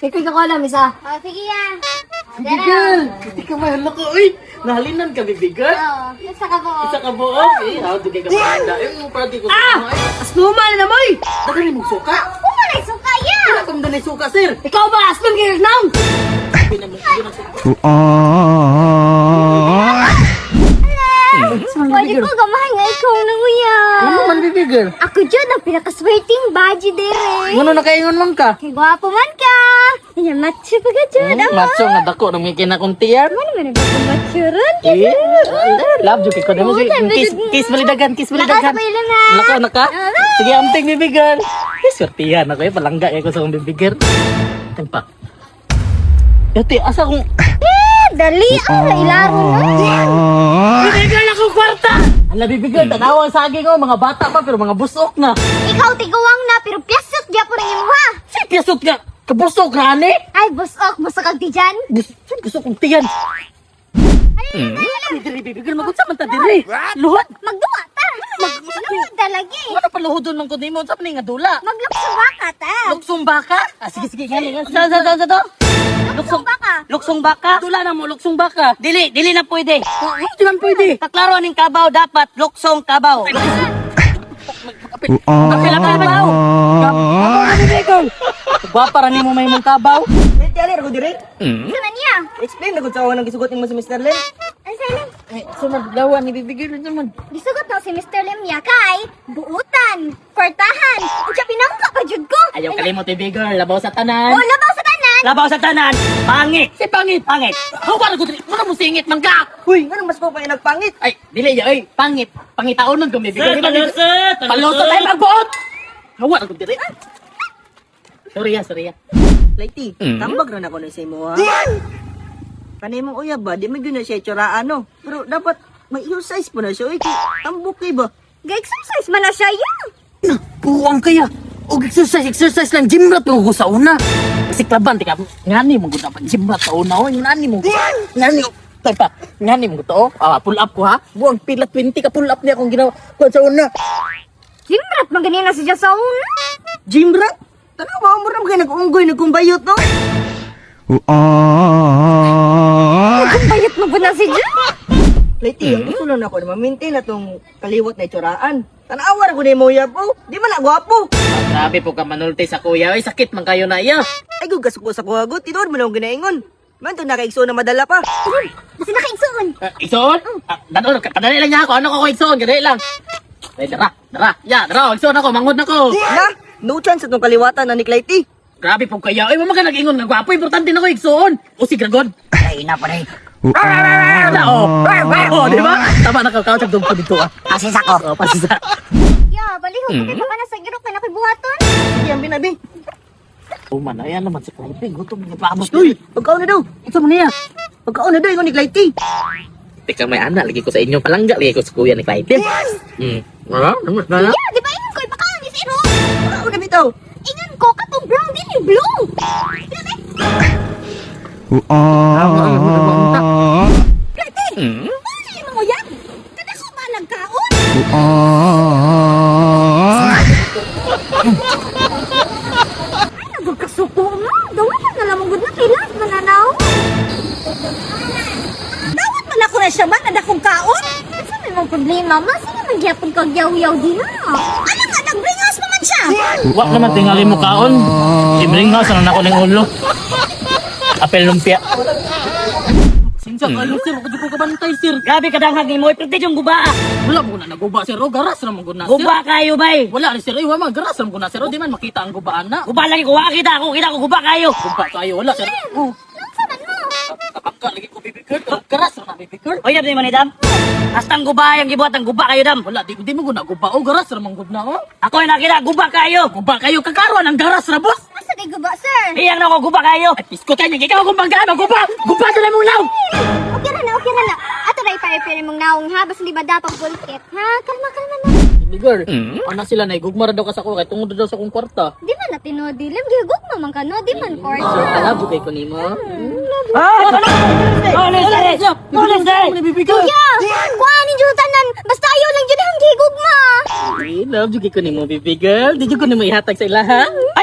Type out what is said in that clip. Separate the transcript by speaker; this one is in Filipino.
Speaker 1: Kikoy ka ko alam, isa.
Speaker 2: Oh, sige yan.
Speaker 3: Bibigol! Hindi ka mahal ko, uy! Nahalinan ka, bibigol!
Speaker 2: Oo, isa ka po.
Speaker 3: Isa ka buo? Eh, dugay ka mahanda. Yung party ko sa mga eh.
Speaker 1: Asluman na mo eh!
Speaker 3: Dagani mong suka!
Speaker 2: Umalay suka yan.
Speaker 3: Wala kang danay suka, sir!
Speaker 1: Ikaw ba, aslan kayo nang?
Speaker 3: Pinamigyan ang suka.
Speaker 2: Pwede ko gamahan nga ikaw na kuya.
Speaker 3: Ano man, bibigol?
Speaker 2: Ako dyan ang pinakaswerteng baji dere.
Speaker 3: Ano nakaingon man ka?
Speaker 2: Kay gwapo man ka. Yan, macho pa ka dyan.
Speaker 3: Matso nga dako, nang may kinakuntiyan.
Speaker 2: Ano man ang bako macho ron?
Speaker 3: Love you, kiko na mo. Kiss malidagan, kiss malidagan.
Speaker 2: Nakasabay lang na.
Speaker 3: Naka, naka. Sige, amting bibigol. Eh, swertihan ako eh. Palangga ko sa akong bibigol. Tempa. Yati, asa kong...
Speaker 2: Dali ang nailaro na.
Speaker 3: Bibigol ako kwarta! Ala, bibigol, tanawa sa akin ko. Mga bata pa, pero mga busok na.
Speaker 2: Ikaw tiguang na pero piyasot gya po rin mo ha.
Speaker 3: Si piyasot ka, kabusok ka, ani?
Speaker 2: Ay, busok ang tijan.
Speaker 3: Gusto kong tiyan. Diri, bibigol, magunsa man ta diri. Luhat.
Speaker 2: Magduwa ta. Magduwa talagi.
Speaker 3: Ano pa luhodon ng kundi mo? Sa pa nga dula?
Speaker 2: Maglukso baka ta.
Speaker 3: Luksong baka? Ah, sige, sige, gali. Sa to?
Speaker 2: Luksong baka.
Speaker 3: Luksong baka? Dula na mo, luksong baka.
Speaker 4: Dili na pwede.
Speaker 3: Hindi man pwede.
Speaker 4: Paklaro ning kabaw dapat luksong kabaw.
Speaker 3: Kapila ka ba? Ako na bibigol. Gwapa ra nimo may mong kabaw.
Speaker 4: Dili ako diri.
Speaker 2: Sana niya.
Speaker 4: Explain na gud sa ako nang gisugot mo si Mr. Len.
Speaker 2: Ang sayo.
Speaker 3: Sumad lawan ni bibigol naman.
Speaker 2: Gisugot na si Mr. Lemya kay buutan, kwartahan. Ug siya pinangka pa jud ko.
Speaker 4: Ayaw kalimot bigol, labaw sa tanan.
Speaker 2: Oh, labaw sa tanan.
Speaker 4: Labaw sa tanan. Pangit.
Speaker 3: Si pangit.
Speaker 4: Pangit.
Speaker 3: Hawa na ko diri. Muna mo singit man ka.
Speaker 4: Uy, ano mas ko pa nagpangit?
Speaker 3: Ay, dili ya, ay, pangit. Pangitaon nun kung bibigol. Paluso tayo magbuot. Hawa na ko diri. Sorry ya.
Speaker 4: Lady, tambag na ako na sa imo ha. Kanay mong uyab ba, di mo yun na siya tsuraan no. Pero dapat may exercise po na siya. Uy, tambok kay ba?
Speaker 2: Ga-exercise man na siya ya.
Speaker 3: Buwang kaya. O exercise lang. Gym rat ko sa una. Kasi klaban, tika. Ngani mo guna pa. Gym rat sa una. O, ngani mo. Ngani mo. Tay pa. Ngani mo to. Pull up ko ha. Buwang pila 20 ka pull up niya akong ginawa ko sa una.
Speaker 2: Simrat man ganina siya sa una.
Speaker 4: Gym rat? Tanaw ba, umur na mga nag-unggoy, nagkumbayot no?
Speaker 2: Kung bayot mo ba na si Jun?
Speaker 4: Lady, ang gusto lang ako na ma-maintain na tong kaliwat na itsuraan. Tanawar ko na yung uyab po. Di man na gwapo.
Speaker 3: Grabe po ka manulti sa kuya. Ay, sakit man kayo na iya.
Speaker 4: Ay, gugas ko sa kuhagot. Tinood mo na akong ginaingon. Man, ito nakaigso na madala pa.
Speaker 2: Kasi nakaigsoon.
Speaker 3: Igsoon? Kadali lang niya ako. Ano ko igsoon? Kadali lang. Ay, dara. Dara, igsoon ako. Mangod na ko.
Speaker 4: Na, no chance itong kaliwatan na ni Clayty.
Speaker 3: Grabe po kaya. Ay, mamaga nag-ingon nga gwapo. Importante na ko igsoon. O si Gragod.
Speaker 4: Ay, na pa rin.
Speaker 3: Oo, di ba? Tama, nakakausap doon po dito ah.
Speaker 4: Pasis ako.
Speaker 3: Oo, pasisa.
Speaker 2: Ya, baliho ko pa na sa girok na nakibuhaton.
Speaker 4: Sige, ang binabi.
Speaker 3: Oh man, ayan naman si Clayty. Gutom niya paabos
Speaker 4: Uy,
Speaker 3: doon.
Speaker 4: pagkaon na daw.
Speaker 3: Ito mo niya.
Speaker 4: Pagkaon na daw, ikaw ni Clayty.
Speaker 3: Teka, may anak. Lagi ko sa inyo. Palangga. Lagi ko sa kuya ni Clayty. Wala? Wala?
Speaker 2: Ya, di ba ingon ko ipakaon ni Zero?
Speaker 4: Pagkaon na bitaw.
Speaker 2: Ingon ko katong brown din ni blue. Dili. Plate. Ay, mo yan. Kada ko ba nagkaon? Ay, nagkasuko mo. Dawa na lang gud na pilas mananaw. Dawat man ako na siya ba na dakong kaon? Sa may mga problema, mas na magyapon kag yaw-yaw din na. Ano nga, nagbringas pa man siya.
Speaker 3: Wak naman tingali mo kaon. Ibring nga sa ako ng ulo. Apel lumpia. Sinsa kayo sir, ako ko kabantay sir.
Speaker 4: Grabe ka danghag ni mo, iprinted yung guba.
Speaker 3: Wala mo na naguba sir, o garas na mong guna sir.
Speaker 4: Guba kayo, bay.
Speaker 3: Wala rin sir, ay wala garas na mong guna sir, o di man makita ang gubaan na.
Speaker 4: Guba lagi ko, kita ko guba kayo.
Speaker 3: Guba kayo, wala sir. Oh,
Speaker 2: Nasa man mo?
Speaker 3: kapagka lagi ko bibigir, garas na bibigir.
Speaker 4: O, yab ni mo ni Dam. Hasta ang guba, yung gibuhat ang guba kayo, Dam.
Speaker 3: Wala, di mo guna guba, o garas na mong guna o.
Speaker 4: Ako yung nakita, guba kayo.
Speaker 3: Guba kayo, kakaroon ang garas na boss.
Speaker 2: Nasa kay guba, sir?
Speaker 4: Iyang na ako, guba kayo.
Speaker 3: Ay, pisko tayo, ikaw kung banggaan, guba! Guba na lang mong law!
Speaker 2: Okay na na. Ato na ipare-pare mong naong ha, basta di ba dapat bulkit? Ha, kalma na.
Speaker 3: Bibigir, anak sila na, igugmara daw ka sa ko, kaya tungod daw sa kong kwarta.
Speaker 2: Di man na tinodilim, gigog mo man ka no, di man course.
Speaker 3: Labo kay ko nimo.
Speaker 2: Kuya, kuhanin dyan tanan, basta ayaw lang dyan ang gigog ma.
Speaker 3: Love kay ko nimo, bibigir. Di ko nimo ihatag sa ilaha.
Speaker 4: Ay,